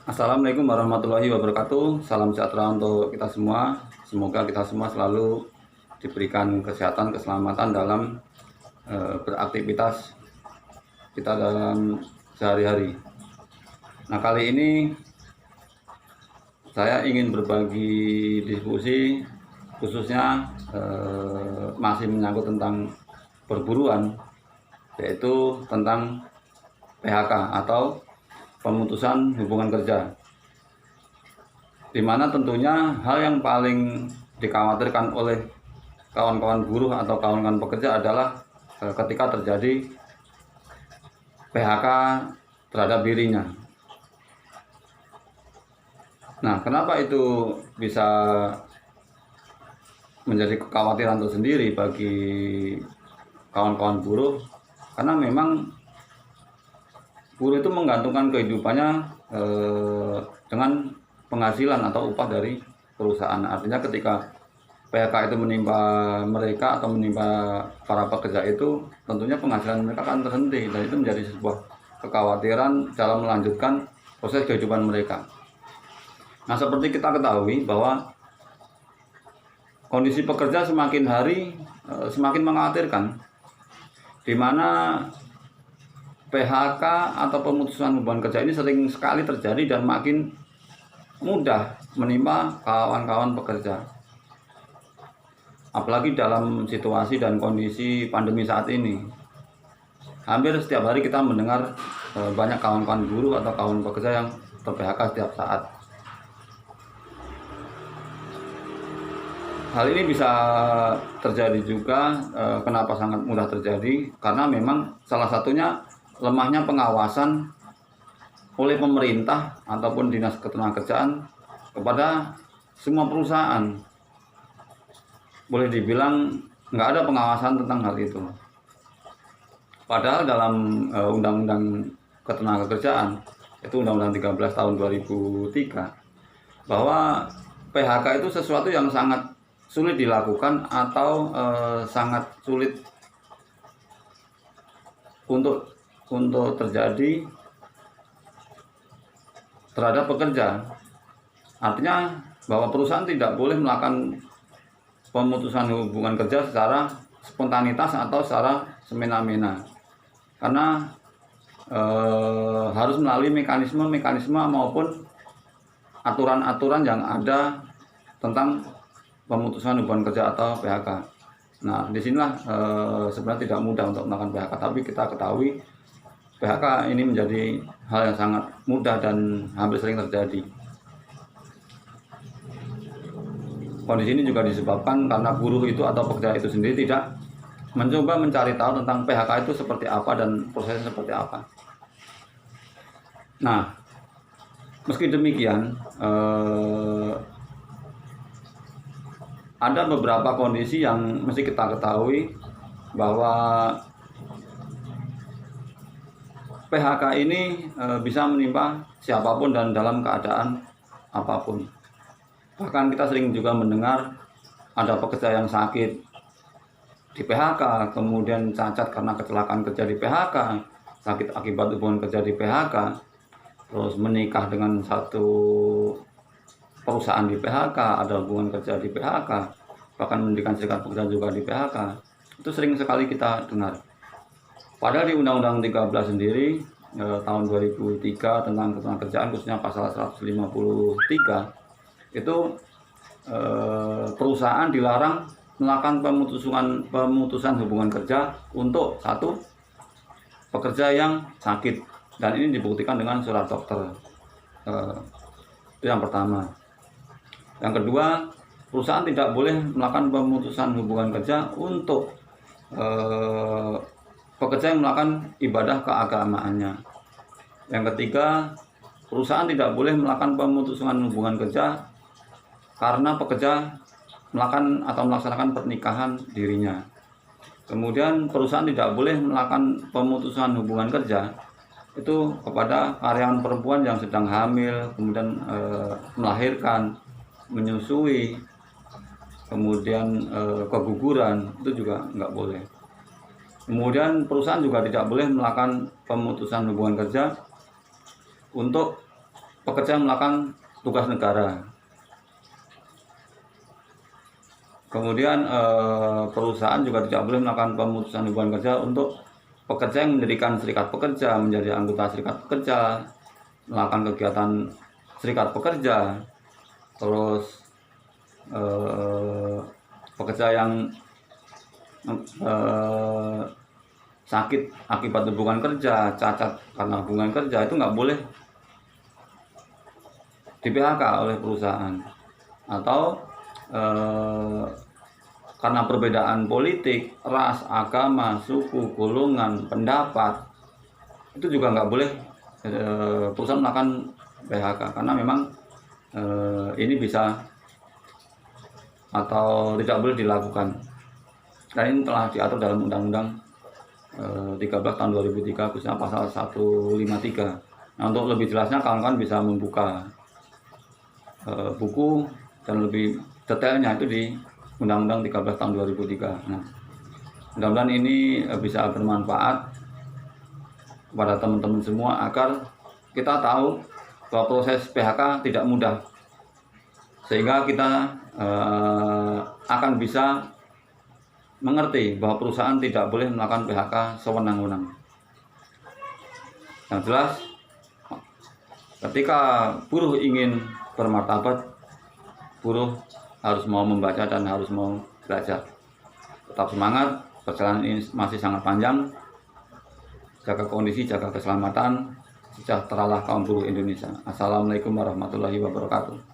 Assalamualaikum warahmatullahi wabarakatuh. Salam sejahtera untuk kita semua. Semoga kita semua selalu diberikan kesehatan, keselamatan dalam beraktivitas kita dalam sehari-hari. Nah, kali ini saya ingin berbagi diskusi khususnya masih menyangkut tentang perburuan, yaitu tentang PHK atau pemutusan hubungan kerja, di mana tentunya hal yang paling dikhawatirkan oleh kawan-kawan buruh atau kawan-kawan pekerja adalah ketika terjadi PHK terhadap dirinya. Nah, kenapa itu bisa menjadi kekhawatiran tersendiri bagi kawan-kawan buruh? Karena memang buruh itu menggantungkan kehidupannya dengan penghasilan atau upah dari perusahaan. Artinya ketika PHK itu menimpa mereka atau menimpa para pekerja itu, tentunya penghasilan mereka akan terhenti, dan itu menjadi sebuah kekhawatiran dalam melanjutkan proses kehidupan mereka. Nah, seperti kita ketahui bahwa kondisi pekerja semakin hari semakin mengkhawatirkan, di mana PHK atau pemutusan hubungan kerja ini sering sekali terjadi dan makin mudah menimpa kawan-kawan pekerja. Apalagi dalam situasi dan kondisi pandemi saat ini. Hampir setiap hari kita mendengar banyak kawan-kawan buruh atau kawan pekerja yang ter-PHK setiap saat. Hal ini bisa terjadi juga, kenapa sangat mudah terjadi? Karena memang salah satunya lemahnya pengawasan oleh pemerintah ataupun dinas ketenagakerjaan kepada semua perusahaan. Boleh dibilang nggak ada pengawasan tentang hal itu. Padahal dalam Undang-Undang Ketenagakerjaan, itu Undang-Undang 13 tahun 2003, bahwa PHK itu sesuatu yang sangat sulit dilakukan atau sangat sulit untuk terjadi terhadap pekerja. Artinya bahwa perusahaan tidak boleh melakukan pemutusan hubungan kerja secara spontanitas atau secara semena-mena, karena harus melalui mekanisme maupun aturan-aturan yang ada tentang pemutusan hubungan kerja atau PHK. Nah, disinilah sebenarnya tidak mudah untuk melakukan PHK, tapi kita ketahui PHK ini menjadi hal yang sangat mudah dan hampir sering terjadi. Kondisi ini juga disebabkan karena buruh itu atau pekerja itu sendiri tidak mencoba mencari tahu tentang PHK itu seperti apa dan prosesnya seperti apa. Nah, meski demikian, ada beberapa kondisi yang mesti kita ketahui bahwa PHK ini bisa menimpa siapapun dan dalam keadaan apapun. Bahkan kita sering juga mendengar ada pekerja yang sakit di PHK, kemudian cacat karena kecelakaan kerja di PHK, sakit akibat hubungan kerja di PHK, terus menikah dengan satu perusahaan di PHK, ada hubungan kerja di PHK, bahkan mendirikan serikat pekerja juga di PHK. Itu sering sekali kita dengar. Padahal di Undang-Undang 13 sendiri tahun 2003 tentang ketenagakerjaan, khususnya pasal 153, itu perusahaan dilarang melakukan pemutusan hubungan kerja untuk satu pekerja yang sakit, dan ini dibuktikan dengan surat dokter. Itu yang pertama. Yang kedua, perusahaan tidak boleh melakukan pemutusan hubungan kerja untuk pekerja yang melakukan ibadah keagamaannya. Yang ketiga, perusahaan tidak boleh melakukan pemutusan hubungan kerja karena pekerja melakukan atau melaksanakan pernikahan dirinya. Kemudian perusahaan tidak boleh melakukan pemutusan hubungan kerja itu kepada karyawan perempuan yang sedang hamil, kemudian melahirkan, menyusui, kemudian keguguran, itu juga nggak boleh. Kemudian perusahaan juga tidak boleh melakukan pemutusan hubungan kerja untuk pekerja melakukan tugas negara. Kemudian perusahaan juga tidak boleh melakukan pemutusan hubungan kerja untuk pekerja yang mendirikan serikat pekerja, menjadi anggota serikat pekerja, melakukan kegiatan serikat pekerja, terus pekerja yang sakit akibat hubungan kerja, cacat karena hubungan kerja, itu nggak boleh di PHK oleh perusahaan. Atau karena perbedaan politik, ras, agama, suku, golongan, pendapat, itu juga nggak boleh perusahaan melakukan PHK, karena memang ini bisa atau tidak boleh dilakukan. Karena ini telah diatur dalam Undang-Undang 13 tahun 2003, khususnya pasal 153. Nah, untuk lebih jelasnya kawan-kawan bisa membuka buku dan lebih detailnya itu di Undang-Undang 13 tahun 2003. Nah, mudah-mudahan ini bisa bermanfaat kepada teman-teman semua agar kita tahu bahwa proses PHK tidak mudah, sehingga kita akan bisa mengerti bahwa perusahaan tidak boleh melakukan PHK sewenang-wenang. Yang jelas, ketika buruh ingin bermartabat, buruh harus mau membaca dan harus mau belajar. Tetap semangat, perjalanan ini masih sangat panjang. Jaga kondisi, jaga keselamatan, sejahteralah kaum buruh Indonesia. Assalamualaikum warahmatullahi wabarakatuh.